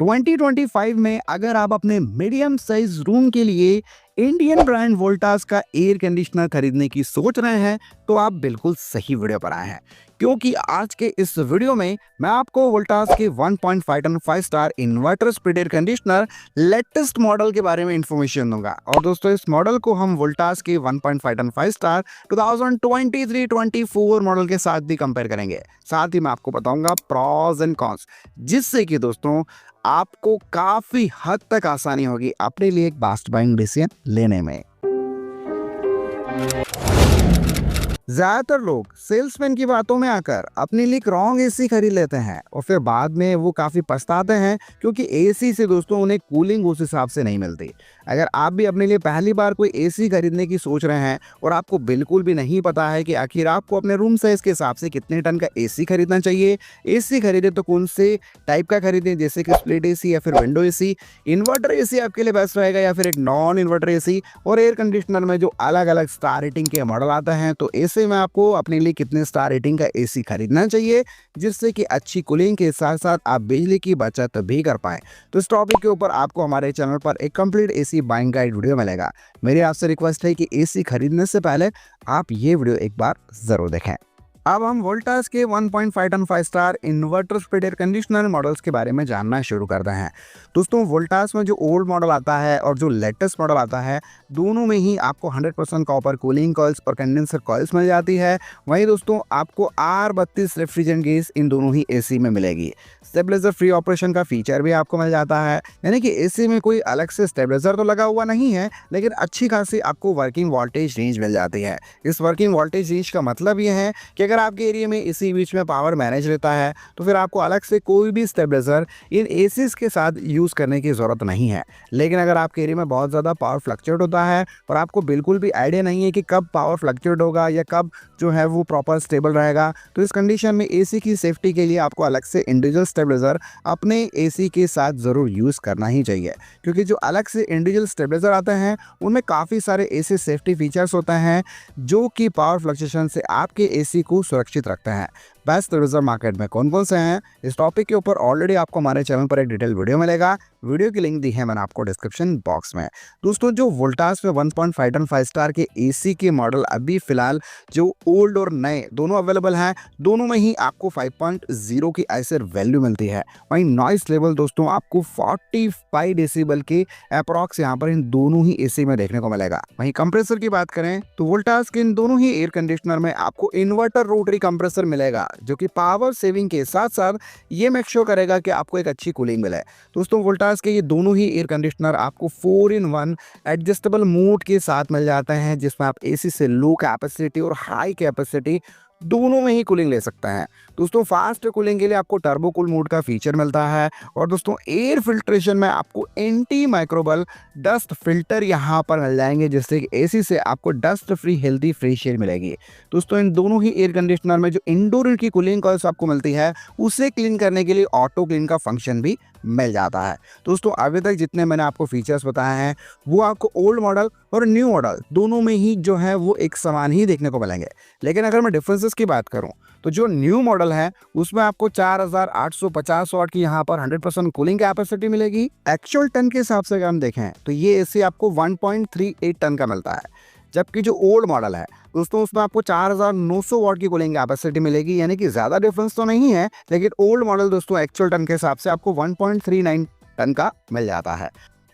2025 में अगर आप अपने मीडियम साइज रूम के लिए इंडियन ब्रांड वोल्टास का एयर कंडीशनर खरीदने की सोच रहे हैं तो आप बिल्कुल सही वीडियो पर आए हैं, क्योंकि आज के इस वीडियो में मैं आपको वोल्टास के 1.5 ton 5 star inverter split air conditioner latest model के बारे में इंफॉर्मेशन दूंगा। और दोस्तों, इस मॉडल को हम वोल्टास के 1.5 टन 5 स्टार 2023-24 मॉडल के साथ भी कंपेयर करेंगे। साथ ही मैं आपको बताऊंगा प्रॉस एंड कॉन्स, जिससे कि दोस्तों आपको काफी हद तक आसानी होगी अपने लिए एक फास्ट बाइंग डिसीजन लेने में। ज्यादातर लोग सेल्समैन की बातों में आकर अपने लिए रॉन्ग एसी खरीद लेते हैं और फिर बाद में वो काफी पछताते हैं, क्योंकि एसी से दोस्तों उन्हें कूलिंग उस हिसाब से नहीं मिलती। अगर आप भी अपने लिए पहली बार कोई एसी खरीदने की सोच रहे हैं और आपको बिल्कुल भी नहीं पता है कि आखिर आपको अपने रूम साइज के हिसाब से कितने टन का एसी खरीदना चाहिए, एसी खरीदे तो कौन से टाइप का खरीदें, जैसे कि स्प्लिट एसी या फिर विंडो एसी, इन्वर्टर एसी आपके लिए बेस्ट रहेगा या फिर एक नॉन इन्वर्टर एसी, और एयर कंडीशनर में जो अलग अलग स्टार रेटिंग के मॉडल आते हैं, तो ऐसे में आपको अपने लिए कितने स्टार रेटिंग का एसी खरीदना चाहिए जिससे कि अच्छी कूलिंग के साथ साथ आप बिजली की बचत भी कर पाएं। तो इस टॉपिक के ऊपर आपको हमारे चैनल पर एक complete AC buying guide video मिलेगा। मेरी आपसे रिक्वेस्ट है कि एसी खरीदने से पहले आप ये वीडियो एक बार जरूर देखें। अब हम वोल्टास के 1.5 ton 5 star inverter split air conditioner models के बारे में जानना शुरू करते हैं। दोस्तों, वोल्टास में जो ओल्ड मॉडल आता है और जो लेटेस्ट मॉडल आता है, दोनों में ही आपको 100% कॉपर कूलिंग कॉइल्स और कंडेंसर कॉइल्स मिल जाती है। वहीं दोस्तों आपको R32 रेफ्रिजरेंट गैस इन दोनों ही एसी में मिलेगी। स्टेबलाइजर फ्री ऑपरेशन का फीचर भी आपको मिल जाता है, यानी कि एसी में कोई अलग से स्टेबलाइजर तो लगा हुआ नहीं है, लेकिन अच्छी खासी आपको वर्किंग वोल्टेज रेंज मिल जाती है। इस वर्किंग वोल्टेज रेंज का मतलब ये है कि अगर आपके एरिया में इसी बीच में पावर मैनेज रहता है तो फिर आपको अलग से कोई भी स्टेबलाइजर इन एसीज के साथ यूज़ करने की ज़रूरत नहीं है। लेकिन अगर आपके एरिया में बहुत ज़्यादा पावर फ्लक्चुएट होता है और आपको बिल्कुल भी आइडिया नहीं है कि कब पावर फ्लक्चुएट होगा या कब जो है वो प्रॉपर स्टेबल रहेगा, तो इस कंडीशन में एसी की सेफ्टी के लिए आपको अलग से इंडिविजुअल स्टेबलाइजर अपने एसी के साथ ज़रूर यूज़ करना ही चाहिए, क्योंकि जो अलग से इंडिविजुअल स्टेबलाइजर आते हैं उनमें काफ़ी सारे ऐसे सेफ्टी फीचर्स होते हैं जो कि पावर फ्लक्चुएशन से आपके एसी को सुरक्षित रखते हैं। बेस्ट स्टेबलाइजर मार्केट में कौन कौन से हैं, इस टॉपिक के ऊपर ऑलरेडी आपको हमारे चैनल पर एक डिटेल वीडियो मिलेगा। वीडियो की लिंक दी है मैंने आपको डिस्क्रिप्शन बॉक्स में। दोस्तों, जो वोल्टास में 1.5 टन 5 स्टार के एसी के मॉडल अभी फिलहाल जो ओल्ड और नए दोनों अवेलेबल हैं, दोनों में ही आपको 5.0 की आईएसआर वैल्यू मिलती है। वहीं नॉइस लेवल दोस्तों आपको 45 डेसिबल के अप्रॉक्स यहाँ पर इन दोनों ही एसी में देखने को मिलेगा। वहीं कंप्रेसर की बात करें तो वोल्टास के इन दोनों ही एयर कंडीशनर में आपको इन्वर्टर रोटरी कंप्रेसर मिलेगा, जो कि पावर सेविंग के साथ साथ ये मेक श्योर करेगा कि आपको एक अच्छी कूलिंग मिले। दोस्तों, वोल्टास के ये दोनों ही एयर कंडीशनर आपको 4-in-1 एडजस्टेबल मोड के साथ मिल जाते हैं, जिसमें आप एसी से लो कैपेसिटी और हाई कैपेसिटी दोनों में ही कूलिंग ले सकते हैं। दोस्तों, फास्ट कूलिंग के लिए आपको टर्बो कूल मोड का फीचर मिलता है, और दोस्तों एयर फिल्ट्रेशन में आपको एंटी माइक्रोबल डस्ट फिल्टर यहाँ पर मिल जाएंगे, जिससे कि एसी से आपको dust free healthy fresh air मिलेगी। दोस्तों, इन दोनों ही एयर कंडीशनर में जो इंडोर की कूलिंग कॉइल्स आपको मिलती है, उसे क्लीन करने के लिए ऑटो क्लीन का फंक्शन भी मिल जाता है। दोस्तों, अभी तक जितने मैंने आपको फीचर्स बताए हैं वो आपको ओल्ड मॉडल और न्यू मॉडल दोनों में ही जो है वो एक समान ही देखने को मिलेंगे। लेकिन अगर मैं डिफरेंसेस की बात करूं तो जो न्यू मॉडल है उसमें आपको 4850 वाट की यहाँ पर 100% कूलिंग कैपेसिटी मिलेगी। एक्चुअल टन के हिसाब से अगर हम देखें तो ये एसी आपको 1.38 टन का मिलता है, जबकि जो ओल्ड मॉडल है दोस्तों उसमें आपको 4900 वाट की कूलिंग कैपेसिटी मिलेगी। यानी कि ज़्यादा डिफरेंस तो नहीं है, लेकिन ओल्ड मॉडल दोस्तों एक्चुअल टन के हिसाब से आपको 1.39 टन का मिल जाता है।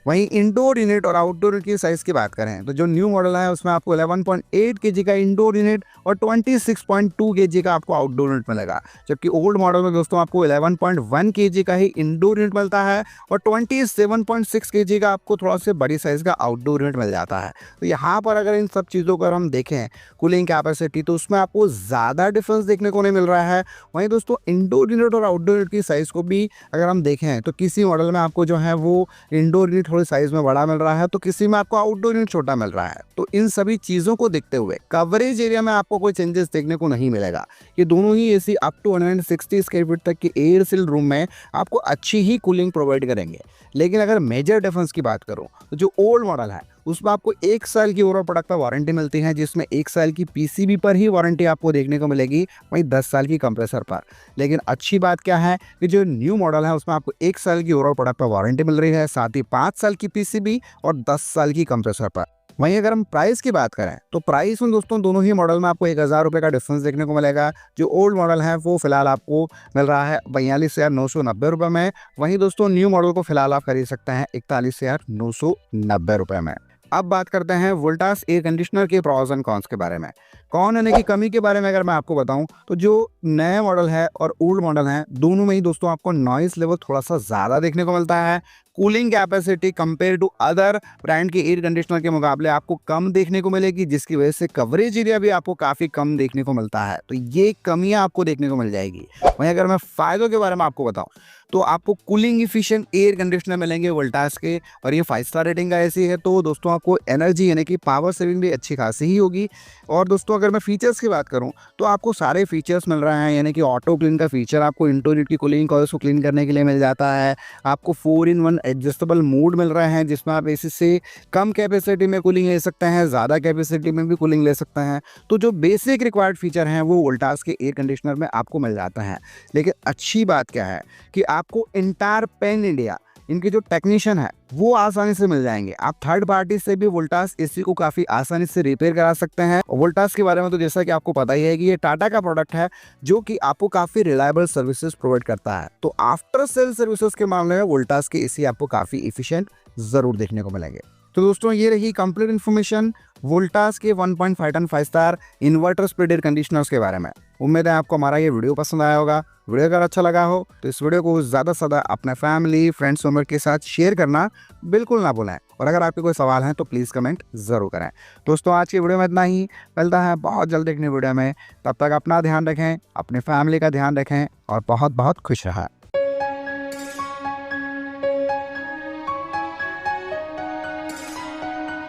वहीं इंडोर यूनिट और आउटडोर यूनिट की साइज़ की बात करें तो जो न्यू मॉडल है उसमें आपको 11.8 केजी का इंडोर यूनिट और 26.2 केजी का आपको आउटडोर यूनिट मिलेगा, जबकि ओल्ड मॉडल में दोस्तों आपको 11.1 केजी का ही इंडोर यूनिट मिलता है और 27.6 केजी का आपको थोड़ा सा बड़ी साइज़ का आउटडोर यूनिट मिल जाता है। तो यहाँ पर अगर इन सब चीज़ों को हम देखें कूलिंग कैपेसिटी, तो उसमें आपको ज़्यादा डिफरेंस देखने को नहीं मिल रहा है। वहीं दोस्तों इंडोर यूनिट और आउटडोर यूनिट की साइज़ को भी अगर हम देखें तो किसी मॉडल में आपको जो है वो इंडोर यूनिट थोड़ी साइज में बड़ा मिल रहा है, तो किसी में आपको आउटडोर यूनिट छोटा मिल रहा है। तो इन सभी चीजों को देखते हुए कवरेज एरिया में आपको कोई चेंजेस देखने को नहीं मिलेगा। ये दोनों ही AC up to 160 square feet तक के एयर सील रूम में आपको अच्छी ही कूलिंग प्रोवाइड करेंगे। लेकिन अगर मेजर डिफरेंस की बात करूं तो जो ओल्ड मॉडल है उसमें आपको 1 साल की ओवरऑल प्रोडक्ट पर वारंटी मिलती है, जिसमें 1 साल की पीसीबी पर ही वारंटी आपको देखने को मिलेगी, वहीं 10 साल की कंप्रेसर पर। लेकिन अच्छी बात क्या है कि जो न्यू मॉडल है उसमें आपको 1 साल की ओवरऑल प्रोडक्ट पर वारंटी मिल रही है, साथ ही 5 साल की पीसीबी और 10 साल की कंप्रेसर पर। वहीं अगर हम प्राइस की बात करें तो प्राइस में दोस्तों दोनों ही मॉडल में आपको 1000 रुपये का डिफरेंस देखने को मिलेगा। जो ओल्ड मॉडल है वो फिलहाल आपको मिल रहा है 42,990 में। वहीं दोस्तों न्यू मॉडल को फिलहाल आप खरीद सकते हैं 41,990 रुपये में। अब बात करते हैं वोल्टास एयर कंडीशनर के प्रॉस एंड कॉन्स के बारे में। कौन यानी कि कमी के बारे में अगर मैं आपको बताऊं तो जो नया मॉडल है और ओल्ड मॉडल है दोनों में ही दोस्तों आपको नॉइस लेवल थोड़ा सा ज़्यादा देखने को मिलता है। Cooling capacity compare to other brand के एयर कंडीशनर के मुकाबले आपको कम देखने को मिलेगी, जिसकी वजह से कवरेज एरिया भी आपको काफ़ी कम देखने को मिलता है। तो ये कमियां आपको देखने को मिल जाएगी। वहीं अगर मैं फ़ायदों के बारे में आपको बताऊं तो आपको कूलिंग इफिशिएंट एयर कंडीशनर मिलेंगे वोल्टास के, और ये 5 स्टार रेटिंग का एसी है, तो दोस्तों आपको एनर्जी यानी कि पावर सेविंग भी अच्छी खासी ही होगी। और दोस्तों अगर मैं फीचर्स की बात करूं तो आपको सारे फीचर्स मिल रहे हैं, यानी कि ऑटो क्लीन का फीचर आपको इंटरनेट की कूलिंग कॉइल्स को क्लीन करने के लिए मिल जाता है। आपको 4-in-1 एडजस्टेबल मोड मिल रहे हैं, जिसमें आप एसी से कम कैपेसिटी में कूलिंग ले सकते हैं, ज़्यादा कैपेसिटी में भी कूलिंग ले सकते हैं। तो जो बेसिक रिक्वायर्ड फीचर हैं वो वोल्टास के एयर कंडीशनर में आपको मिल जाता है। लेकिन अच्छी बात क्या है कि आपको इंटायर पैन इंडिया इनके जो टेक्नीशियन है वो आसानी से मिल जाएंगे। आप थर्ड पार्टी से भी वोल्टास एसी को काफ़ी आसानी से रिपेयर करा सकते हैं। वोल्टास के बारे में तो जैसा कि आपको पता ही है कि ये टाटा का प्रोडक्ट है जो कि आपको काफ़ी रिलायबल सर्विसेज प्रोवाइड करता है। तो आफ्टर सेल सर्विसेज के मामले में वोल्टास के एसी आपको काफ़ी इफिशियंट ज़रूर देखने को मिलेंगे। तो दोस्तों ये रही कंप्लीट इन्फॉर्मेशन वोल्टास के 1.5 ton 5 star inverter split air conditioners के बारे में। उम्मीद है आपको हमारा ये वीडियो पसंद आया होगा। वीडियो अगर अच्छा लगा हो तो इस वीडियो को ज़्यादा से ज़्यादा अपने फैमिली फ्रेंड्स मेंबर के साथ शेयर करना बिल्कुल ना भूलें। और अगर आपके कोई सवाल हैं तो प्लीज़ कमेंट ज़रूर करें। दोस्तों आज की वीडियो में इतना ही, मिलता है बहुत जल्द एक नई वीडियो में। तब तक अपना ध्यान रखें, अपनी फैमिली का ध्यान रखें और बहुत बहुत खुश रहें।